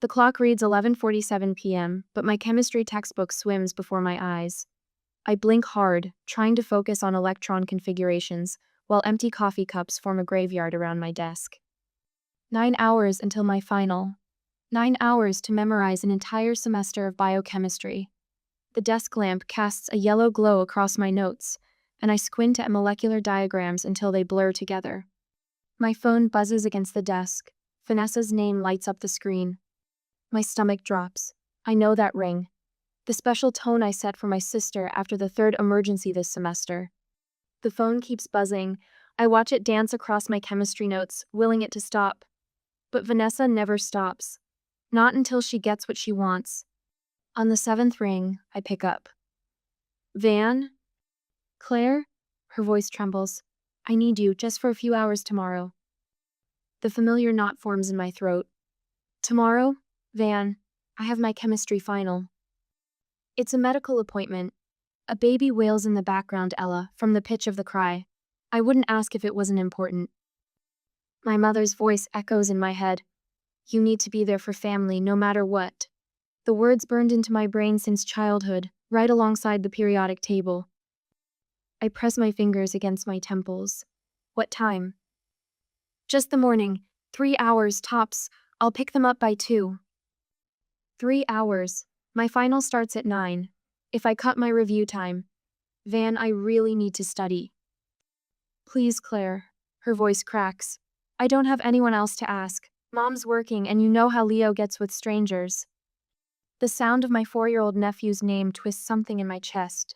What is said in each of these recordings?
The clock reads 11:47 p.m., but my chemistry textbook swims before my eyes. I blink hard, trying to focus on electron configurations, while empty coffee cups form a graveyard around my desk. 9 hours until my final. 9 hours to memorize an entire semester of biochemistry. The desk lamp casts a yellow glow across my notes, and I squint at molecular diagrams until they blur together. My phone buzzes against the desk. Vanessa's name lights up the screen. My stomach drops. I know that ring. The special tone I set for my sister after the third emergency this semester. The phone keeps buzzing. I watch it dance across my chemistry notes, willing it to stop. But Vanessa never stops. Not until she gets what she wants. On the seventh ring, I pick up. Van? Claire? Her voice trembles. I need you just for a few hours tomorrow. The familiar knot forms in my throat. Tomorrow? Van, I have my chemistry final. It's a medical appointment. A baby wails in the background, Ella, from the pitch of the cry. I wouldn't ask if it wasn't important. My mother's voice echoes in my head. You need to be there for family, no matter what. The words burned into my brain since childhood, right alongside the periodic table. I press my fingers against my temples. What time? Just the morning. 3 hours, tops. I'll pick them up by 2. 3 hours. My final starts at 9. If I cut my review time. Van, I really need to study. Please, Claire. Her voice cracks. I don't have anyone else to ask. Mom's working, and you know how Leo gets with strangers. The sound of my 4-year-old nephew's name twists something in my chest.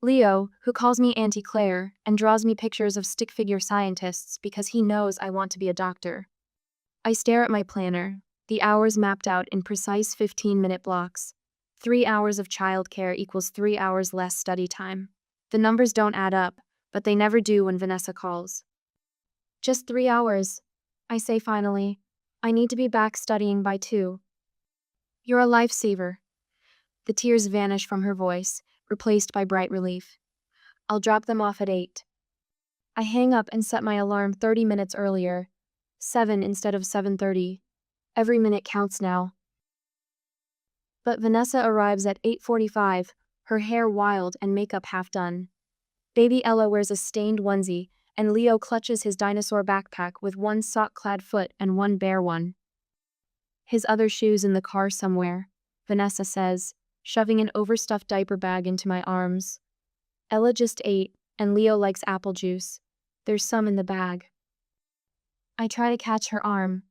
Leo, who calls me Auntie Claire and draws me pictures of stick figure scientists because he knows I want to be a doctor. I stare at my planner, the hours mapped out in precise 15-minute blocks. 3 hours of childcare equals 3 hours less study time. The numbers don't add up, but they never do when Vanessa calls. Just 3 hours, I say finally. I need to be back studying by 2. You're a lifesaver. The tears vanish from her voice, replaced by bright relief. I'll drop them off at 8. I hang up and set my alarm 30 minutes earlier. 7 instead of 7:30. Every minute counts now. But Vanessa arrives at 8:45, her hair wild and makeup half done. Baby Ella wears a stained onesie, and Leo clutches his dinosaur backpack with one sock-clad foot and one bare one. His other shoes in the car somewhere, Vanessa says, shoving an overstuffed diaper bag into my arms. Ella just ate, and Leo likes apple juice. There's some in the bag. I try to catch her arm.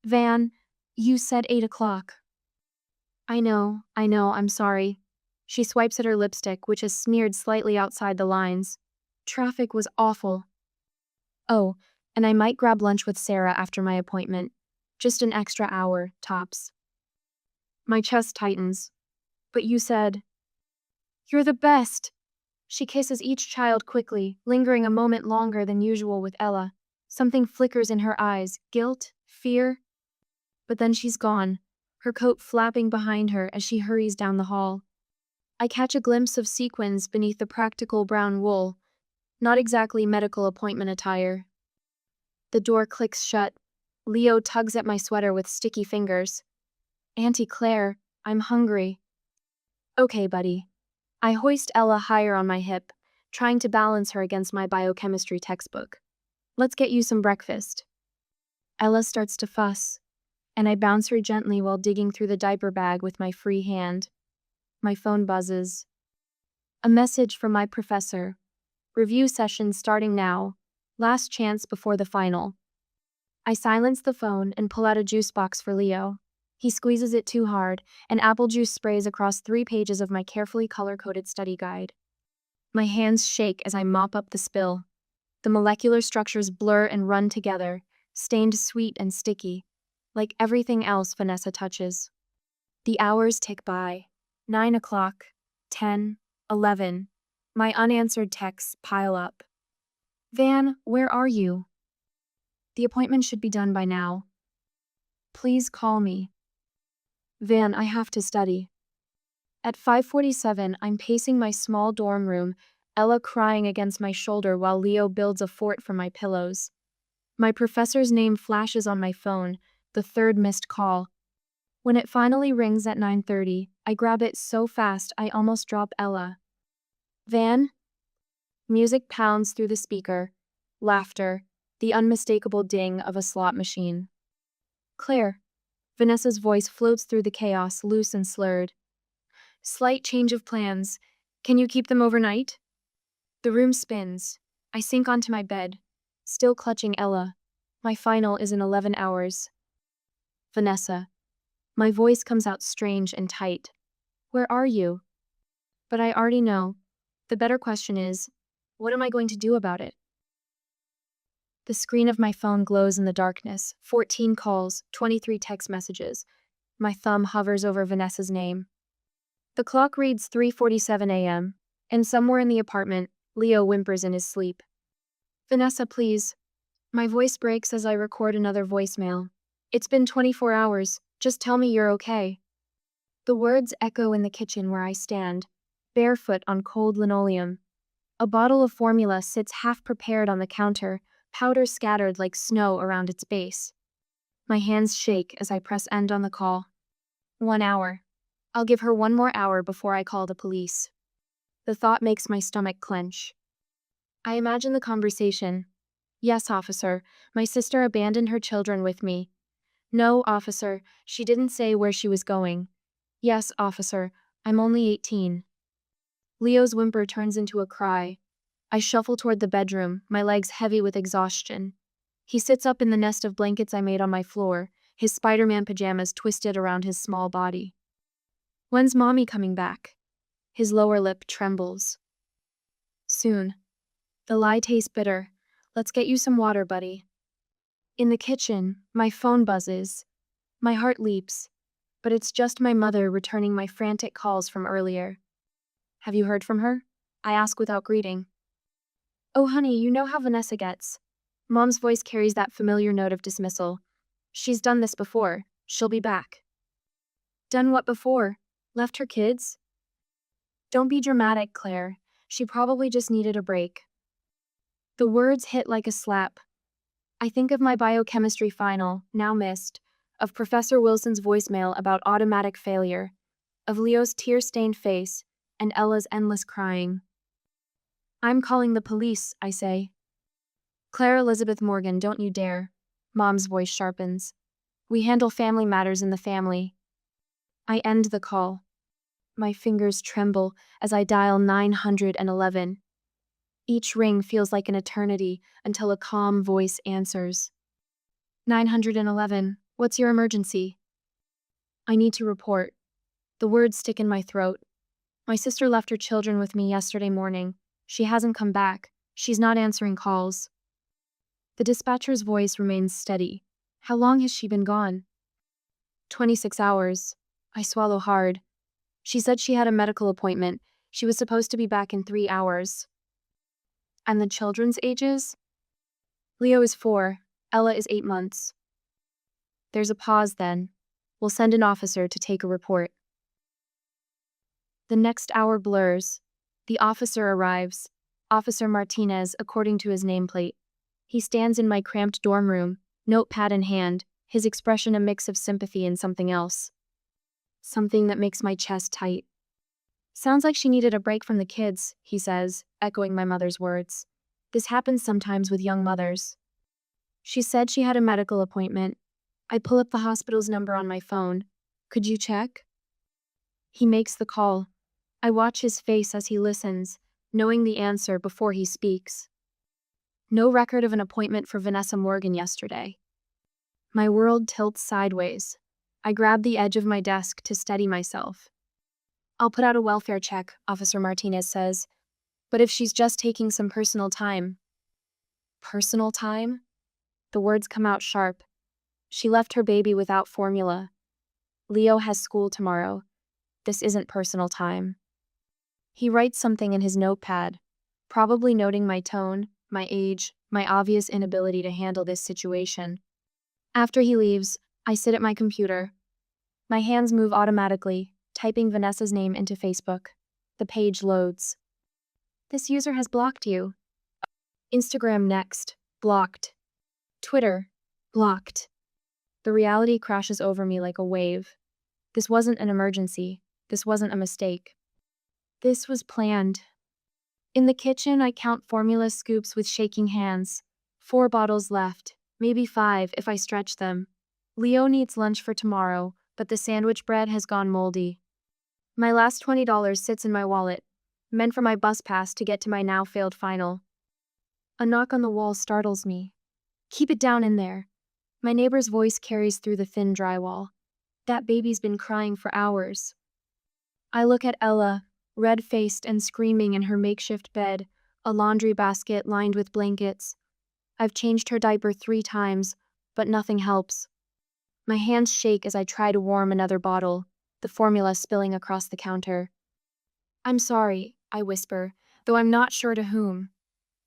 Van, you said 8 o'clock. I know, I'm sorry. She swipes at her lipstick, which is smeared slightly outside the lines. Traffic was awful. Oh, and I might grab lunch with Sarah after my appointment. Just an extra hour, tops. My chest tightens. But you said... You're the best! She kisses each child quickly, lingering a moment longer than usual with Ella. Something flickers in her eyes, guilt, fear. But then she's gone, her coat flapping behind her as she hurries down the hall. I catch a glimpse of sequins beneath the practical brown wool. Not exactly medical appointment attire. The door clicks shut. Leo tugs at my sweater with sticky fingers. Auntie Claire, I'm hungry. Okay, buddy. I hoist Ella higher on my hip, trying to balance her against my biochemistry textbook. Let's get you some breakfast. Ella starts to fuss, and I bounce her gently while digging through the diaper bag with my free hand. My phone buzzes. A message from my professor. Review session starting now. Last chance before the final. I silence the phone and pull out a juice box for Leo. He squeezes it too hard, and apple juice sprays across 3 pages of my carefully color-coded study guide. My hands shake as I mop up the spill. The molecular structures blur and run together, stained sweet and sticky, like everything else Vanessa touches. The hours tick by. 9 o'clock, 10, 11. My unanswered texts pile up. Van, where are you? The appointment should be done by now. Please call me. Van, I have to study. At 5:47, I'm pacing my small dorm room, Ella crying against my shoulder while Leo builds a fort from my pillows. My professor's name flashes on my phone, the third missed call. When it finally rings at 9:30, I grab it so fast I almost drop Ella. Van? Music pounds through the speaker. Laughter. The unmistakable ding of a slot machine. Claire. Vanessa's voice floats through the chaos, loose and slurred. Slight change of plans. Can you keep them overnight? The room spins. I sink onto my bed, still clutching Ella. My final is in 11 hours. Vanessa. My voice comes out strange and tight. Where are you? But I already know. The better question is, what am I going to do about it? The screen of my phone glows in the darkness. 14 calls, 23 text messages. My thumb hovers over Vanessa's name. The clock reads 3:47 a.m., and somewhere in the apartment, Leo whimpers in his sleep. Vanessa, please. My voice breaks as I record another voicemail. It's been 24 hours. Just tell me you're okay. The words echo in the kitchen where I stand, barefoot on cold linoleum. A bottle of formula sits half prepared on the counter, powder scattered like snow around its base. My hands shake as I press end on the call. 1 hour. I'll give her 1 more hour before I call the police. The thought makes my stomach clench. I imagine the conversation. Yes, officer, my sister abandoned her children with me. No, officer, she didn't say where she was going. Yes, officer, I'm only 18. Leo's whimper turns into a cry. I shuffle toward the bedroom, my legs heavy with exhaustion. He sits up in the nest of blankets I made on my floor, his Spider-Man pajamas twisted around his small body. When's Mommy coming back? His lower lip trembles. Soon. The lie tastes bitter. Let's get you some water, buddy. In the kitchen, my phone buzzes. My heart leaps, but it's just my mother returning my frantic calls from earlier. Have you heard from her? I ask without greeting. Oh, honey, you know how Vanessa gets. Mom's voice carries that familiar note of dismissal. She's done this before. She'll be back. Done what before? Left her kids? Don't be dramatic, Claire. She probably just needed a break. The words hit like a slap. I think of my biochemistry final, now missed, of Professor Wilson's voicemail about automatic failure, of Leo's tear-stained face, and Ella's endless crying. I'm calling the police, I say. Claire Elizabeth Morgan, don't you dare. Mom's voice sharpens. We handle family matters in the family. I end the call. My fingers tremble as I dial 911. Each ring feels like an eternity until a calm voice answers. 911, what's your emergency? I need to report. The words stick in my throat. My sister left her children with me yesterday morning. She hasn't come back. She's not answering calls. The dispatcher's voice remains steady. How long has she been gone? 26 hours. I swallow hard. She said she had a medical appointment. She was supposed to be back in 3 hours. And the children's ages? Leo is 4. Ella is 8 months. There's a pause then. We'll send an officer to take a report. The next hour blurs. The officer arrives. Officer Martinez, according to his nameplate. He stands in my cramped dorm room, notepad in hand, his expression a mix of sympathy and something else. Something that makes my chest tight. Sounds like she needed a break from the kids, he says, echoing my mother's words. This happens sometimes with young mothers. She said she had a medical appointment. I pull up the hospital's number on my phone. Could you check? He makes the call. I watch his face as he listens, knowing the answer before he speaks. No record of an appointment for Vanessa Morgan yesterday. My world tilts sideways. I grab the edge of my desk to steady myself. I'll put out a welfare check, Officer Martinez says. But if she's just taking some personal time. Personal time? The words come out sharp. She left her baby without formula. Leo has school tomorrow. This isn't personal time. He writes something in his notepad, probably noting my tone, my age, my obvious inability to handle this situation. After he leaves, I sit at my computer. My hands move automatically, typing Vanessa's name into Facebook. The page loads. This user has blocked you. Instagram next. Blocked. Twitter. Blocked. The reality crashes over me like a wave. This wasn't an emergency. This wasn't a mistake. This was planned. In the kitchen, I count formula scoops with shaking hands. 4 bottles left, maybe 5 if I stretch them. Leo needs lunch for tomorrow, but the sandwich bread has gone moldy. My last $20 sits in my wallet, meant for my bus pass to get to my now failed final. A knock on the wall startles me. Keep it down in there. My neighbor's voice carries through the thin drywall. That baby's been crying for hours. I look at Ella, red-faced and screaming in her makeshift bed, a laundry basket lined with blankets. I've changed her diaper 3 times, but nothing helps. My hands shake as I try to warm another bottle, the formula spilling across the counter. I'm sorry, I whisper, though I'm not sure to whom.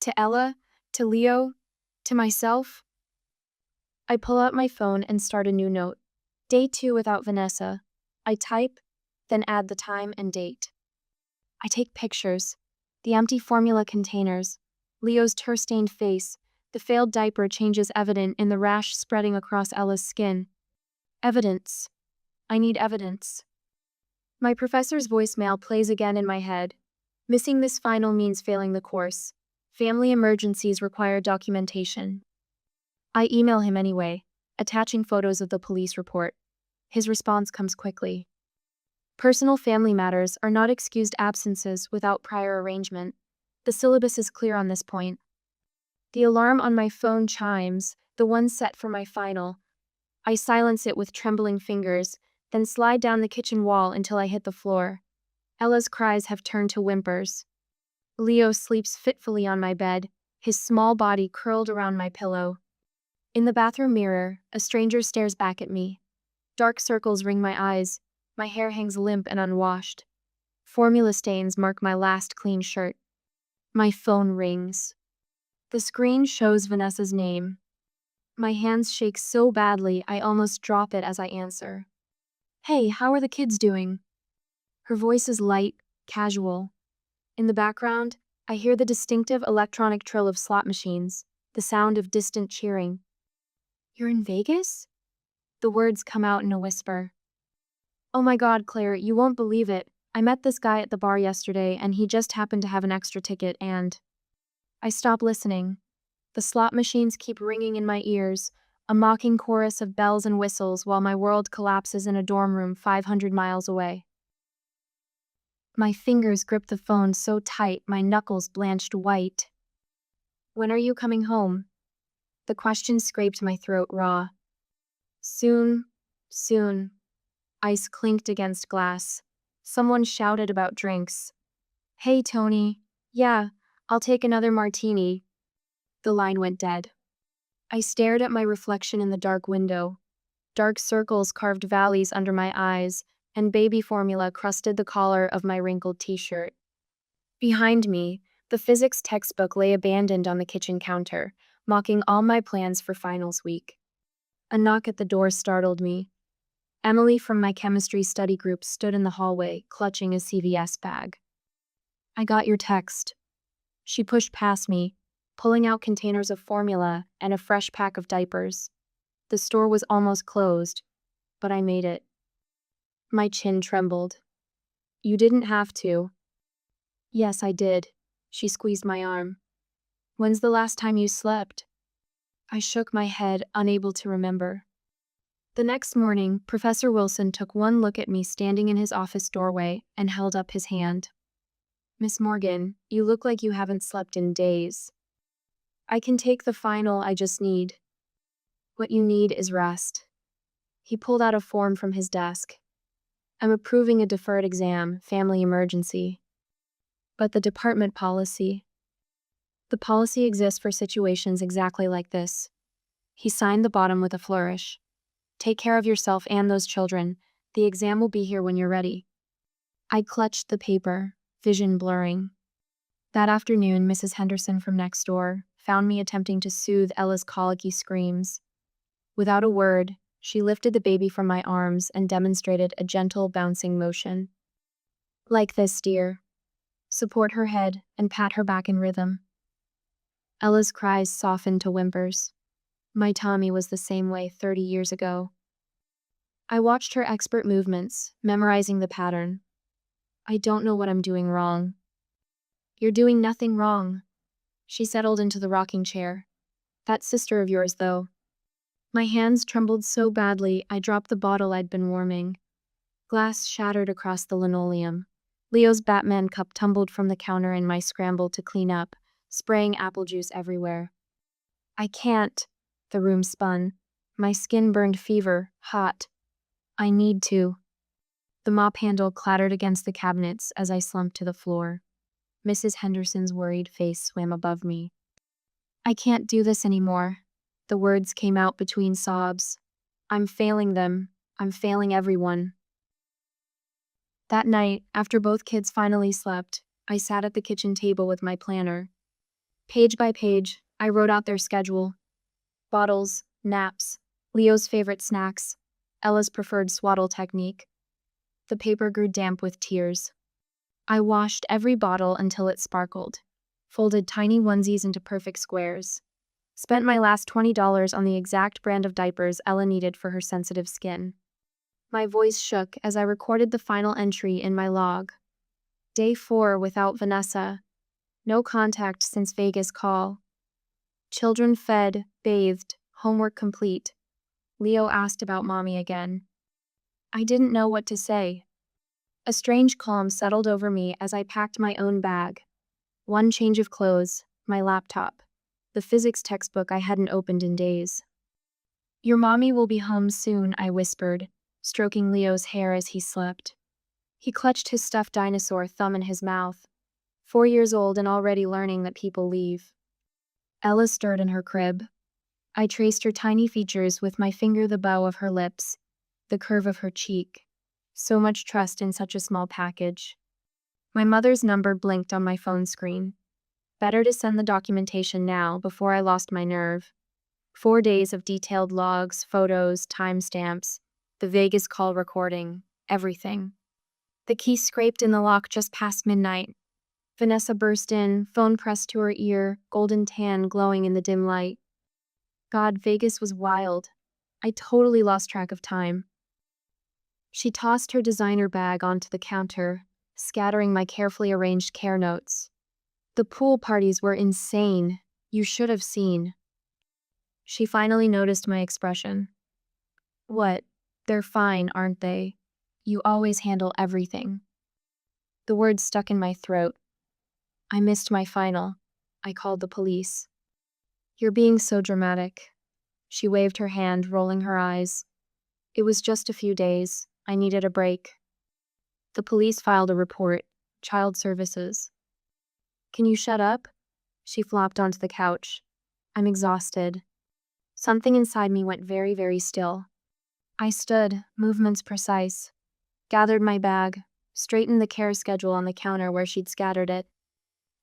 To Ella? To Leo? To myself? I pull out my phone and start a new note. Day 2 without Vanessa. I type, then add the time and date. I take pictures. The empty formula containers. Leo's tear-stained face. The failed diaper changes evident in the rash spreading across Ella's skin. Evidence. I need evidence. My professor's voicemail plays again in my head. Missing this final means failing the course. Family emergencies require documentation. I email him anyway, attaching photos of the police report. His response comes quickly. Personal family matters are not excused absences without prior arrangement. The syllabus is clear on this point. The alarm on my phone chimes, the one set for my final. I silence it with trembling fingers, then slide down the kitchen wall until I hit the floor. Ella's cries have turned to whimpers. Leo sleeps fitfully on my bed, his small body curled around my pillow. In the bathroom mirror, a stranger stares back at me. Dark circles ring my eyes. My hair hangs limp and unwashed. Formula stains mark my last clean shirt. My phone rings. The screen shows Vanessa's name. My hands shake so badly I almost drop it as I answer. Hey, how are the kids doing? Her voice is light, casual. In the background, I hear the distinctive electronic trill of slot machines, the sound of distant cheering. You're in Vegas? The words come out in a whisper. Oh my God, Claire, you won't believe it. I met this guy at the bar yesterday and he just happened to have an extra ticket and… I stop listening. The slot machines keep ringing in my ears, a mocking chorus of bells and whistles while my world collapses in a dorm room 500 miles away. My fingers grip the phone so tight my knuckles blanched white. When are you coming home? The question scraped my throat raw. Soon, soon. Ice clinked against glass. Someone shouted about drinks. Hey, Tony. Yeah, I'll take another martini. The line went dead. I stared at my reflection in the dark window. Dark circles carved valleys under my eyes, and baby formula crusted the collar of my wrinkled t-shirt. Behind me, the physics textbook lay abandoned on the kitchen counter, mocking all my plans for finals week. A knock at the door startled me. Emily from my chemistry study group stood in the hallway, clutching a CVS bag. I got your text. She pushed past me, pulling out containers of formula and a fresh pack of diapers. The store was almost closed, but I made it. My chin trembled. You didn't have to. Yes, I did. She squeezed my arm. When's the last time you slept? I shook my head, unable to remember. The next morning, Professor Wilson took one look at me standing in his office doorway and held up his hand. Miss Morgan, you look like you haven't slept in days. I can take the final, I just need. What you need is rest. He pulled out a form from his desk. I'm approving a deferred exam, family emergency. But the department policy. The policy exists for situations exactly like this. He signed the bottom with a flourish. Take care of yourself and those children. The exam will be here when you're ready. I clutched the paper, vision blurring. That afternoon, Mrs. Henderson from next door found me attempting to soothe Ella's colicky screams. Without a word, she lifted the baby from my arms and demonstrated a gentle bouncing motion. Like this, dear. Support her head and pat her back in rhythm. Ella's cries softened to whimpers. My Tommy was the same way 30 years ago. I watched her expert movements, memorizing the pattern. I don't know what I'm doing wrong. You're doing nothing wrong. She settled into the rocking chair. That sister of yours, though. My hands trembled so badly, I dropped the bottle I'd been warming. Glass shattered across the linoleum. Leo's Batman cup tumbled from the counter in my scramble to clean up, spraying apple juice everywhere. I can't. The room spun. My skin burned fever, hot. I need to. The mop handle clattered against the cabinets as I slumped to the floor. Mrs. Henderson's worried face swam above me. I can't do this anymore. The words came out between sobs. I'm failing them. I'm failing everyone. That night, after both kids finally slept, I sat at the kitchen table with my planner. Page by page, I wrote out their schedule. Bottles, naps, Leo's favorite snacks, Ella's preferred swaddle technique. The paper grew damp with tears. I washed every bottle until it sparkled, folded tiny onesies into perfect squares, spent my last $20 on the exact brand of diapers Ella needed for her sensitive skin. My voice shook as I recorded the final entry in my log. Day 4 without Vanessa. No contact since Vegas call. Children fed, bathed, homework complete. Leo asked about mommy again. I didn't know what to say. A strange calm settled over me as I packed my own bag. One change of clothes, my laptop, the physics textbook I hadn't opened in days. Your mommy will be home soon, I whispered, stroking Leo's hair as he slept. He clutched his stuffed dinosaur thumb in his mouth. 4 years old and already learning that people leave. Ella stirred in her crib. I traced her tiny features with my finger, the bow of her lips, the curve of her cheek. So much trust in such a small package. My mother's number blinked on my phone screen. Better to send the documentation now before I lost my nerve. 4 days of detailed logs, photos, timestamps, the Vegas call recording, everything. The key scraped in the lock just past midnight. Vanessa burst in, phone pressed to her ear, golden tan glowing in the dim light. God, Vegas was wild. I totally lost track of time. She tossed her designer bag onto the counter, scattering my carefully arranged care notes. The pool parties were insane. You should have seen. She finally noticed my expression. What? They're fine, aren't they? You always handle everything. The words stuck in my throat. I missed my final. I called the police. You're being so dramatic. She waved her hand, rolling her eyes. It was just a few days. I needed a break. The police filed a report. Child Services. Can you shut up? She flopped onto the couch. I'm exhausted. Something inside me went very, very still. I stood, movements precise. Gathered my bag, straightened the care schedule on the counter where she'd scattered it.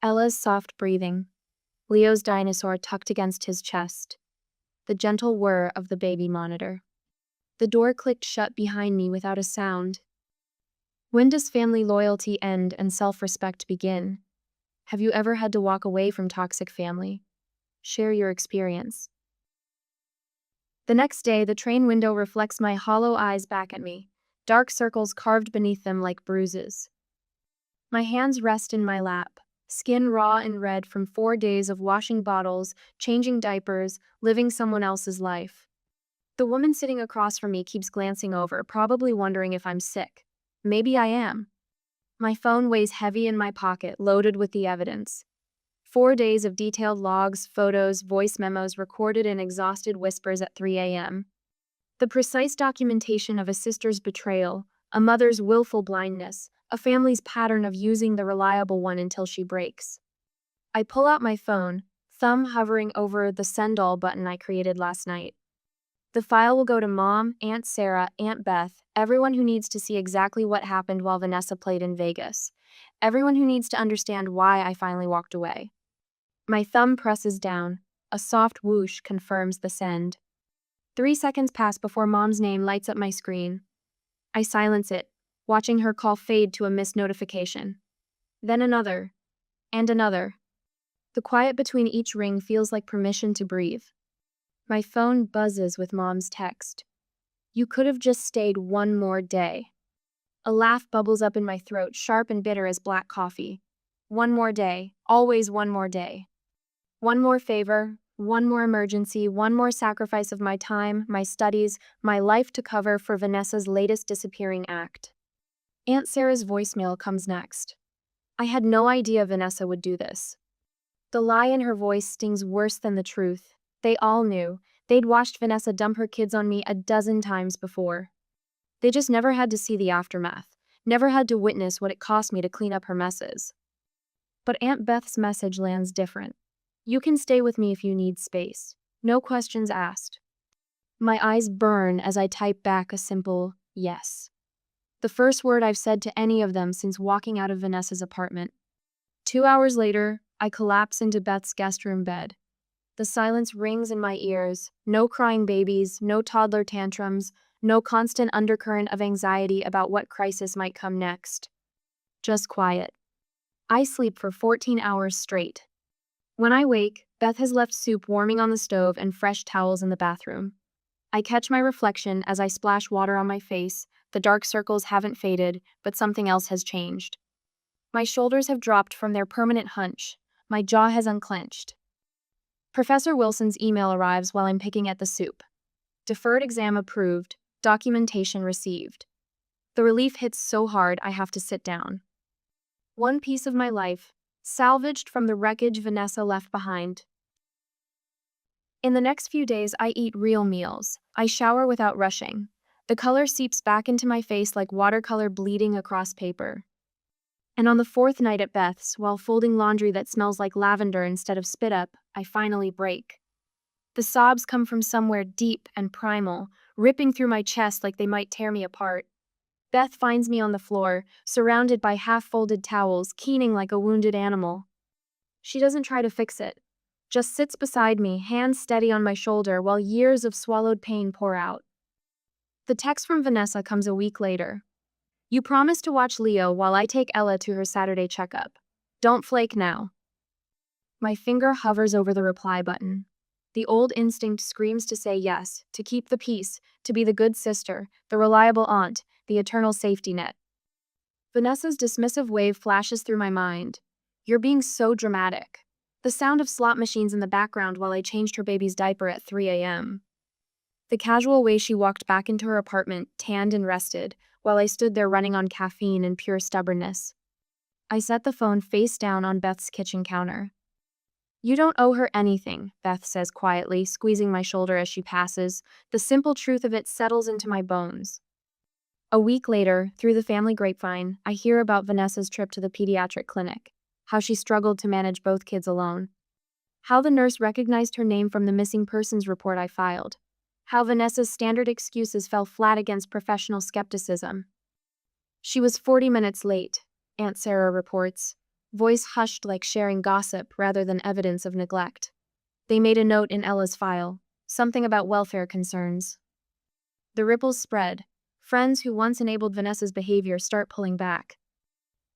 Ella's soft breathing. Leo's dinosaur tucked against his chest. The gentle whir of the baby monitor. The door clicked shut behind me without a sound. When does family loyalty end and self-respect begin? Have you ever had to walk away from toxic family? Share your experience. The next day, the train window reflects my hollow eyes back at me, dark circles carved beneath them like bruises. My hands rest in my lap, skin raw and red from 4 days of washing bottles, changing diapers, living someone else's life. The woman sitting across from me keeps glancing over, probably wondering if I'm sick. Maybe I am. My phone weighs heavy in my pocket, loaded with the evidence. 4 days of detailed logs, photos, voice memos recorded in exhausted whispers at 3 a.m. The precise documentation of a sister's betrayal, a mother's willful blindness, a family's pattern of using the reliable one until she breaks. I pull out my phone, thumb hovering over the send all button I created last night. The file will go to Mom, Aunt Sarah, Aunt Beth, everyone who needs to see exactly what happened while Vanessa played in Vegas. Everyone who needs to understand why I finally walked away. My thumb presses down. A soft whoosh confirms the send. 3 seconds pass before Mom's name lights up my screen. I silence it, watching her call fade to a missed notification. Then another. And another. The quiet between each ring feels like permission to breathe. My phone buzzes with Mom's text. You could have just stayed one more day. A laugh bubbles up in my throat, sharp and bitter as black coffee. One more day, always one more day. One more favor, one more emergency, one more sacrifice of my time, my studies, my life to cover for Vanessa's latest disappearing act. Aunt Sarah's voicemail comes next. I had no idea Vanessa would do this. The lie in her voice stings worse than the truth. They all knew. They'd watched Vanessa dump her kids on me a dozen times before. They just never had to see the aftermath, never had to witness what it cost me to clean up her messes. But Aunt Beth's message lands different. You can stay with me if you need space. No questions asked. My eyes burn as I type back a simple yes. The first word I've said to any of them since walking out of Vanessa's apartment. 2 hours later, I collapse into Beth's guest room bed. The silence rings in my ears. No crying babies, no toddler tantrums, no constant undercurrent of anxiety about what crisis might come next. Just quiet. I sleep for 14 hours straight. When I wake, Beth has left soup warming on the stove and fresh towels in the bathroom. I catch my reflection as I splash water on my face. The dark circles haven't faded, but something else has changed. My shoulders have dropped from their permanent hunch. My jaw has unclenched. Professor Wilson's email arrives while I'm picking at the soup. Deferred exam approved. Documentation received. The relief hits so hard I have to sit down. One piece of my life, salvaged from the wreckage Vanessa left behind. In the next few days, I eat real meals. I shower without rushing. The color seeps back into my face like watercolor bleeding across paper. And on the fourth night at Beth's, while folding laundry that smells like lavender instead of spit up, I finally break. The sobs come from somewhere deep and primal, ripping through my chest like they might tear me apart. Beth finds me on the floor, surrounded by half-folded towels, keening like a wounded animal. She doesn't try to fix it, just sits beside me, hands steady on my shoulder while years of swallowed pain pour out. The text from Vanessa comes a week later. You promised to watch Leo while I take Ella to her Saturday checkup. Don't flake now. My finger hovers over the reply button. The old instinct screams to say yes, to keep the peace, to be the good sister, the reliable aunt, the eternal safety net. Vanessa's dismissive wave flashes through my mind. You're being so dramatic. The sound of slot machines in the background while I changed her baby's diaper at 3 a.m. The casual way she walked back into her apartment, tanned and rested, while I stood there running on caffeine and pure stubbornness. I set the phone face down on Beth's kitchen counter. You don't owe her anything, Beth says quietly, squeezing my shoulder as she passes. The simple truth of it settles into my bones. A week later, through the family grapevine, I hear about Vanessa's trip to the pediatric clinic, how she struggled to manage both kids alone, how the nurse recognized her name from the missing persons report I filed, how Vanessa's standard excuses fell flat against professional skepticism. She was 40 minutes late, Aunt Sarah reports, voice hushed like sharing gossip rather than evidence of neglect. They made a note in Ella's file, something about welfare concerns. The ripples spread. Friends who once enabled Vanessa's behavior start pulling back.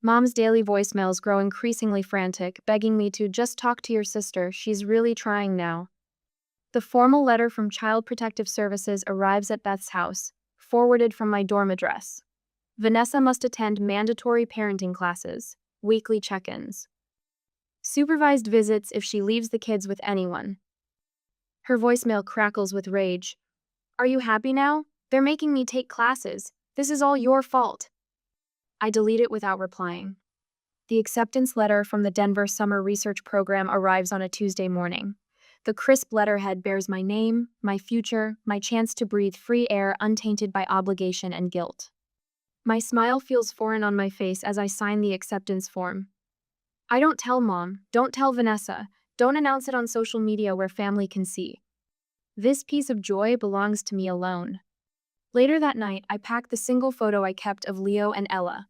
Mom's daily voicemails grow increasingly frantic, begging me to just talk to your sister, she's really trying now. The formal letter from Child Protective Services arrives at Beth's house, forwarded from my dorm address. Vanessa must attend mandatory parenting classes, weekly check-ins. Supervised visits if she leaves the kids with anyone. Her voicemail crackles with rage. Are you happy now? They're making me take classes. This is all your fault. I delete it without replying. The acceptance letter from the Denver Summer Research Program arrives on a Tuesday morning. The crisp letterhead bears my name, my future, my chance to breathe free air untainted by obligation and guilt. My smile feels foreign on my face as I sign the acceptance form. I don't tell Mom, don't tell Vanessa, don't announce it on social media where family can see. This piece of joy belongs to me alone. Later that night, I pack the single photo I kept of Leo and Ella.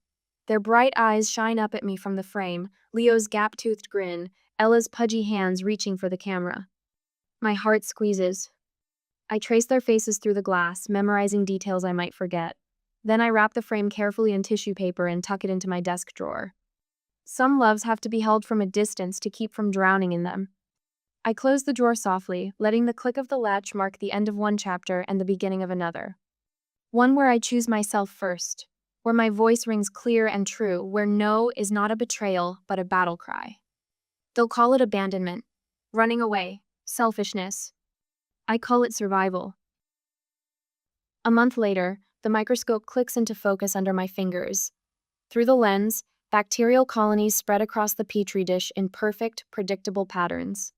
Their bright eyes shine up at me from the frame, Leo's gap-toothed grin, Ella's pudgy hands reaching for the camera. My heart squeezes. I trace their faces through the glass, memorizing details I might forget. Then I wrap the frame carefully in tissue paper and tuck it into my desk drawer. Some loves have to be held from a distance to keep from drowning in them. I close the drawer softly, letting the click of the latch mark the end of one chapter and the beginning of another. One where I choose myself first, where my voice rings clear and true, where no is not a betrayal, but a battle cry. They'll call it abandonment, running away, selfishness. I call it survival. A month later, the microscope clicks into focus under my fingers. Through the lens, bacterial colonies spread across the petri dish in perfect, predictable patterns.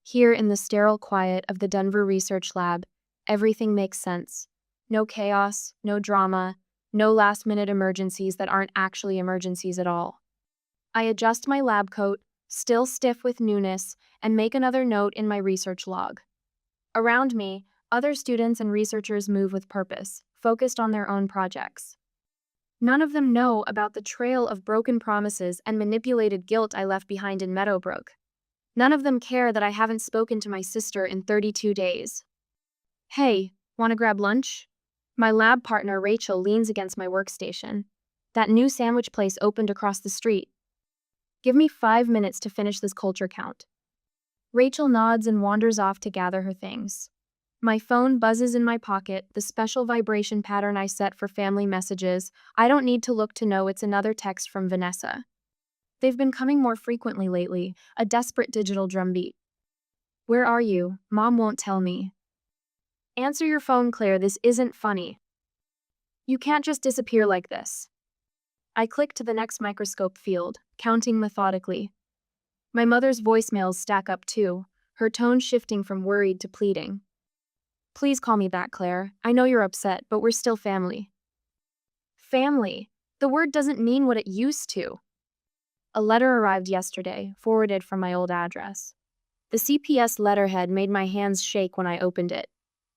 Here in the sterile quiet of the Denver Research Lab, everything makes sense. No chaos, no drama, no last-minute emergencies that aren't actually emergencies at all. I adjust my lab coat, still stiff with newness, and make another note in my research log. Around me, other students and researchers move with purpose, focused on their own projects. None of them know about the trail of broken promises and manipulated guilt I left behind in Meadowbrook. None of them care that I haven't spoken to my sister in 32 days. Hey, want to grab lunch? My lab partner Rachel leans against my workstation. That new sandwich place opened across the street. Give me 5 minutes to finish this culture count. Rachel nods and wanders off to gather her things. My phone buzzes in my pocket, the special vibration pattern I set for family messages. I don't need to look to know it's another text from Vanessa. They've been coming more frequently lately, a desperate digital drumbeat. Where are you? Mom won't tell me. Answer your phone, Claire, this isn't funny. You can't just disappear like this. I click to the next microscope field, counting methodically. My mother's voicemails stack up too, her tone shifting from worried to pleading. Please call me back, Claire. I know you're upset, but we're still family. Family? The word doesn't mean what it used to. A letter arrived yesterday, forwarded from my old address. The CPS letterhead made my hands shake when I opened it.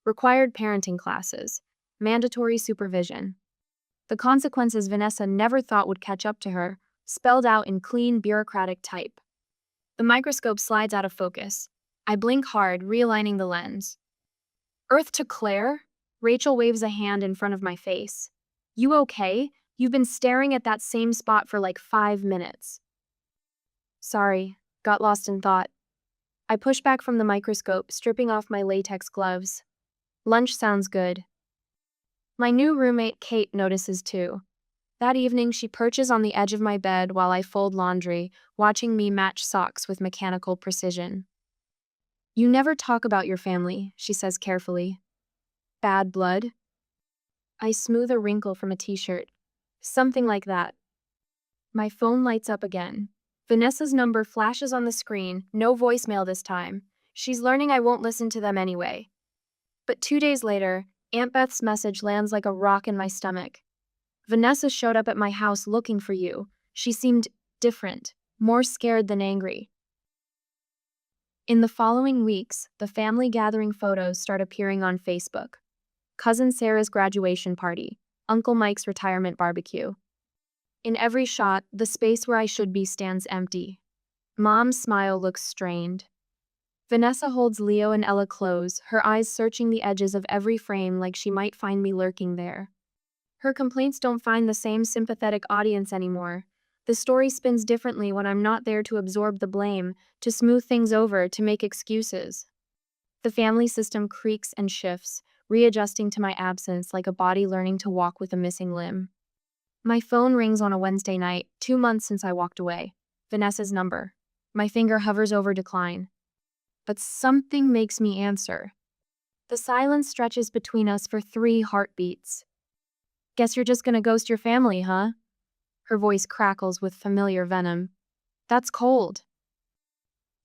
Required parenting classes. Mandatory supervision. The consequences Vanessa never thought would catch up to her, spelled out in clean, bureaucratic type. The microscope slides out of focus. I blink hard, realigning the lens. Earth to Claire? Rachel waves a hand in front of my face. You okay? You've been staring at that same spot for like 5 minutes. Sorry, got lost in thought. I push back from the microscope, stripping off my latex gloves. Lunch sounds good. My new roommate, Kate, notices too. That evening, she perches on the edge of my bed while I fold laundry, watching me match socks with mechanical precision. You never talk about your family, she says carefully. Bad blood? I smooth a wrinkle from a t-shirt. Something like that. My phone lights up again. Vanessa's number flashes on the screen, no voicemail this time. She's learning I won't listen to them anyway. But 2 days later, Aunt Beth's message lands like a rock in my stomach. Vanessa showed up at my house looking for you. She seemed different, more scared than angry. In the following weeks, the family gathering photos start appearing on Facebook. Cousin Sarah's graduation party, Uncle Mike's retirement barbecue. In every shot, the space where I should be stands empty. Mom's smile looks strained. Vanessa holds Leo and Ella close, her eyes searching the edges of every frame like she might find me lurking there. Her complaints don't find the same sympathetic audience anymore. The story spins differently when I'm not there to absorb the blame, to smooth things over, to make excuses. The family system creaks and shifts, readjusting to my absence like a body learning to walk with a missing limb. My phone rings on a Wednesday night, 2 months since I walked away. Vanessa's number. My finger hovers over decline. But something makes me answer. The silence stretches between us for 3 heartbeats. Guess you're just gonna ghost your family, huh? Her voice crackles with familiar venom. That's cold.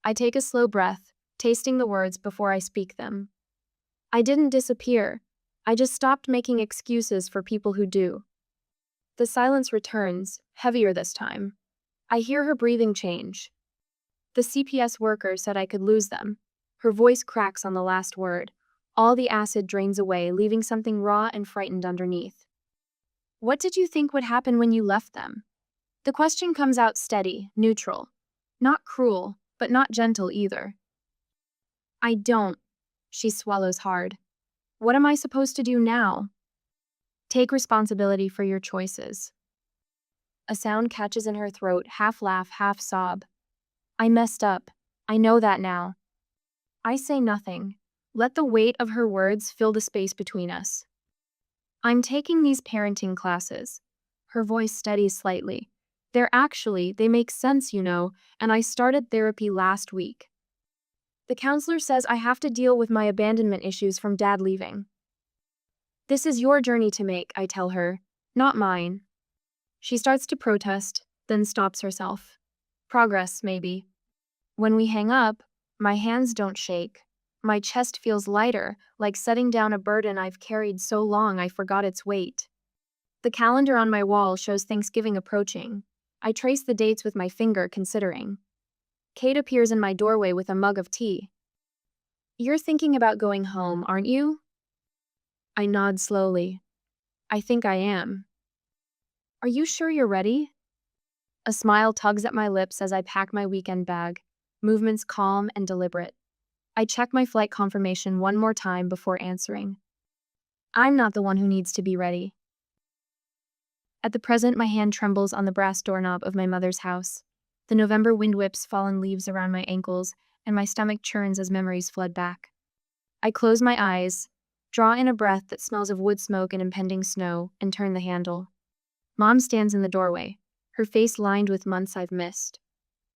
I take a slow breath, tasting the words before I speak them. I didn't disappear. I just stopped making excuses for people who do. The silence returns, heavier this time. I hear her breathing change. The CPS worker said I could lose them. Her voice cracks on the last word. All the acid drains away, leaving something raw and frightened underneath. What did you think would happen when you left them? The question comes out steady, neutral. Not cruel, but not gentle either. I don't. She swallows hard. What am I supposed to do now? Take responsibility for your choices. A sound catches in her throat, half laugh, half sob. I messed up. I know that now. I say nothing. Let the weight of her words fill the space between us. I'm taking these parenting classes. Her voice steadies slightly. They make sense, and I started therapy last week. The counselor says I have to deal with my abandonment issues from dad leaving. This is your journey to make, I tell her, not mine. She starts to protest, then stops herself. Progress, maybe. When we hang up, my hands don't shake. My chest feels lighter, like setting down a burden I've carried so long I forgot its weight. The calendar on my wall shows Thanksgiving approaching. I trace the dates with my finger, considering. Kate appears in my doorway with a mug of tea. You're thinking about going home, aren't you? I nod slowly. I think I am. Are you sure you're ready? A smile tugs at my lips as I pack my weekend bag, movements calm and deliberate. I check my flight confirmation one more time before answering. I'm not the one who needs to be ready. At the present, my hand trembles on the brass doorknob of my mother's house. The November wind whips fallen leaves around my ankles, and my stomach churns as memories flood back. I close my eyes, draw in a breath that smells of wood smoke and impending snow, and turn the handle. Mom stands in the doorway, her face lined with months I've missed.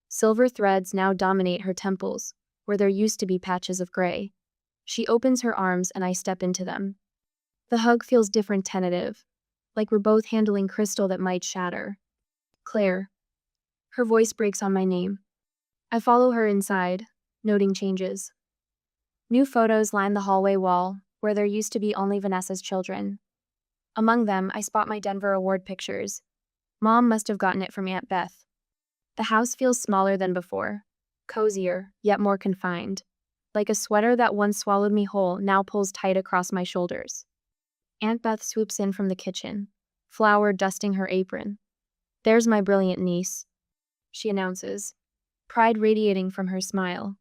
Silver threads now dominate her temples, where there used to be patches of gray. She opens her arms and I step into them. The hug feels different, tentative, like we're both handling crystal that might shatter. Claire. Her voice breaks on my name. I follow her inside, noting changes. New photos line the hallway wall, where there used to be only Vanessa's children. Among them, I spot my Denver award pictures. Mom must have gotten it from Aunt Beth. The house feels smaller than before, cozier, yet more confined. Like a sweater that once swallowed me whole now pulls tight across my shoulders. Aunt Beth swoops in from the kitchen, flour dusting her apron. There's my brilliant niece, she announces, pride radiating from her smile.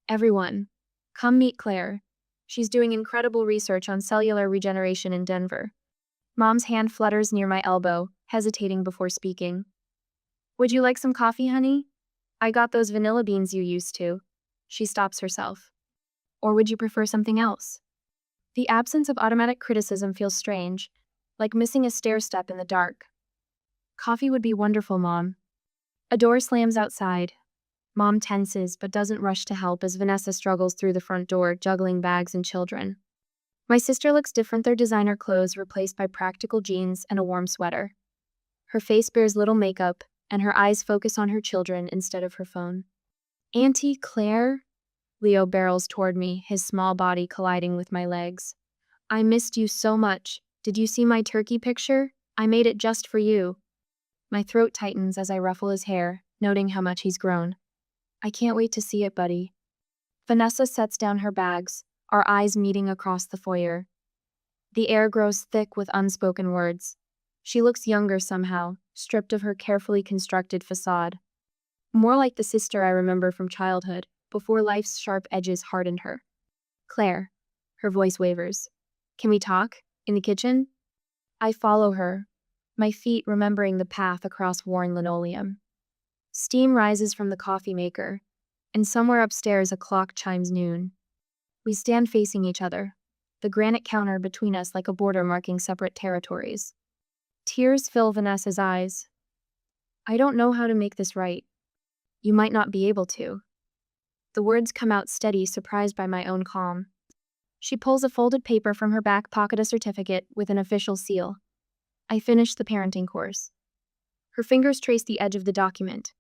Everyone, come meet Claire. She's doing incredible research on cellular regeneration in Denver. Mom's hand flutters near my elbow, hesitating before speaking. Would you like some coffee, honey? I got those vanilla beans you used to. She stops herself. Or would you prefer something else? The absence of automatic criticism feels strange, like missing a stair step in the dark. Coffee would be wonderful, Mom. A door slams outside. Mom tenses but doesn't rush to help as Vanessa struggles through the front door, juggling bags and children. My sister looks different, their designer clothes replaced by practical jeans and a warm sweater. Her face bears little makeup, and her eyes focus on her children instead of her phone. Auntie Claire? Leo barrels toward me, his small body colliding with my legs. I missed you so much. Did you see my turkey picture? I made it just for you. My throat tightens as I ruffle his hair, noting how much he's grown. I can't wait to see it, buddy. Vanessa sets down her bags, our eyes meeting across the foyer. The air grows thick with unspoken words. She looks younger somehow, stripped of her carefully constructed facade. More like the sister I remember from childhood, before life's sharp edges hardened her. Claire. Her voice wavers. Can we talk? In the kitchen? I follow her, my feet remembering the path across worn linoleum. Steam rises from the coffee maker, and somewhere upstairs a clock chimes noon. We stand facing each other, the granite counter between us like a border marking separate territories. Tears fill Vanessa's eyes. I don't know how to make this right. You might not be able to. The words come out steady, surprised by my own calm. She pulls a folded paper from her back pocket, a certificate with an official seal. I finished the parenting course. Her fingers trace the edge of the document.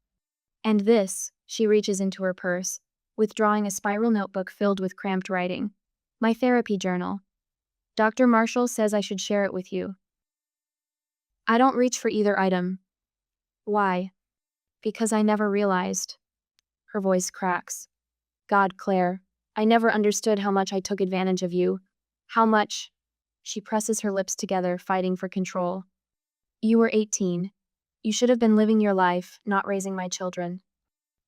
And this, she reaches into her purse, withdrawing a spiral notebook filled with cramped writing. My therapy journal. Dr. Marshall says I should share it with you. I don't reach for either item. Why? Because I never realized. Her voice cracks. God, Claire, I never understood how much I took advantage of you. How much. She presses her lips together, fighting for control. You were 18. You should have been living your life, not raising my children.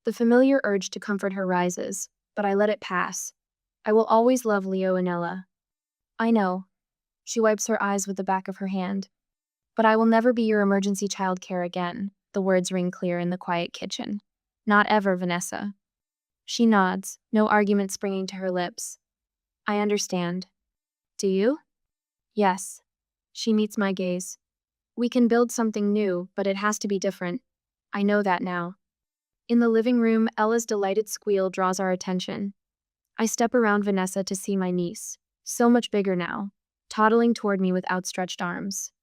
The familiar urge to comfort her rises, but I let it pass. I will always love Leo and Ella. I know. She wipes her eyes with the back of her hand. But I will never be your emergency childcare again. The words ring clear in the quiet kitchen. Not ever, Vanessa. She nods, no argument springing to her lips. I understand. Do you? Yes. She meets my gaze. We can build something new, but it has to be different. I know that now. In the living room, Ella's delighted squeal draws our attention. I step around Vanessa to see my niece, so much bigger now, toddling toward me with outstretched arms.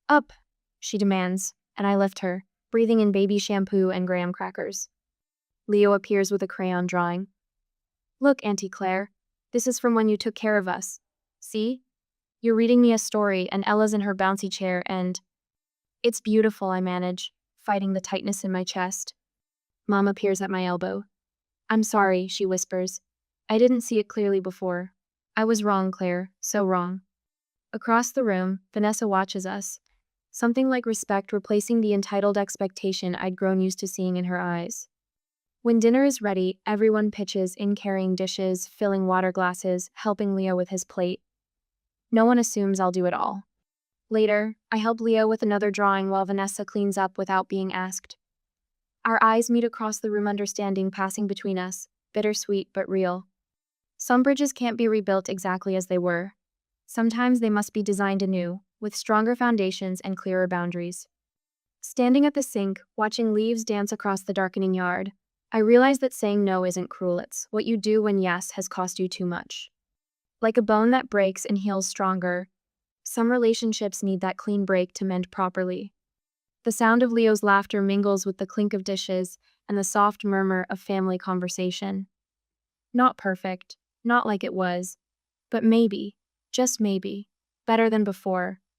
Up, she demands, and I lift her, breathing in baby shampoo and graham crackers. Leo appears with a crayon drawing. Look, Auntie Claire, this is from when you took care of us. See? You're reading me a story, and Ella's in her bouncy chair, and it's beautiful, I manage, fighting the tightness in my chest. Mom appears at my elbow. I'm sorry, she whispers. I didn't see it clearly before. I was wrong, Claire, so wrong. Across the room, Vanessa watches us, something like respect replacing the entitled expectation I'd grown used to seeing in her eyes. When dinner is ready, everyone pitches in carrying dishes, filling water glasses, helping Leo with his plate. No one assumes I'll do it all. Later, I help Leo with another drawing while Vanessa cleans up without being asked. Our eyes meet across the room, understanding passing between us, bittersweet but real. Some bridges can't be rebuilt exactly as they were. Sometimes they must be designed anew, with stronger foundations and clearer boundaries. Standing at the sink, watching leaves dance across the darkening yard, I realize that saying no isn't cruel, it's what you do when yes has cost you too much. Like a bone that breaks and heals stronger, some relationships need that clean break to mend properly. The sound of Leo's laughter mingles with the clink of dishes and the soft murmur of family conversation. Not perfect, not like it was, but maybe, just maybe, better than before.